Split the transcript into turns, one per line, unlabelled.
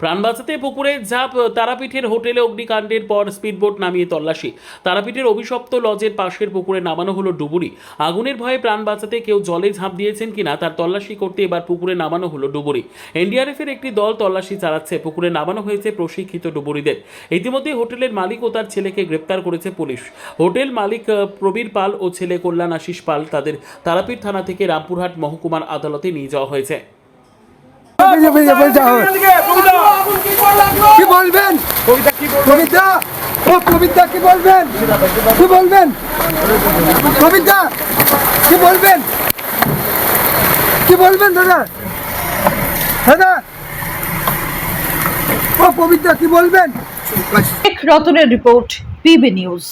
প্রাণ বাঁচাতে পুকুরে ঝাঁপ, তারাপীঠের হোটেলে অগ্নিকাণ্ডের পর স্পিডবোট নামিয়ে তল্লাশি। তারাপীঠের অভিশপ্ত লজের পাশের পুকুরে নামানো হলো ডুবুরি। আগুনের ভয়ে প্রাণ বাঁচাতে কেউ জলে ঝাঁপ দিয়েছেন কিনা তার তল্লাশি করতে এবার পুকুরে নামানো হলো ডুবুরি। এনডিআরএফের একটি দল তল্লাশি চালাচ্ছে। পুকুরে নামানো হয়েছে প্রশিক্ষিত ডুবুরিদের। ইতিমধ্যে হোটেলের মালিক ও তার ছেলেকে গ্রেপ্তার করেছে পুলিশ। হোটেল মালিক প্রবীর পাল ও ছেলে কল্যাণ আশিস পাল তাদের তারাপীঠ থানা থেকে রামপুরহাট মহকুমার আদালতে নিয়ে যাওয়া হয়েছে।
কি বলবেন কবিতা? ও কবিতা কি বলবেন? কি বলবেন কবিতা? কি বলবেন? কি বলবেন দাদা? দাদা ও কবিতা কি বলবেন?
রতনের রিপোর্ট, পিবি নিউজ।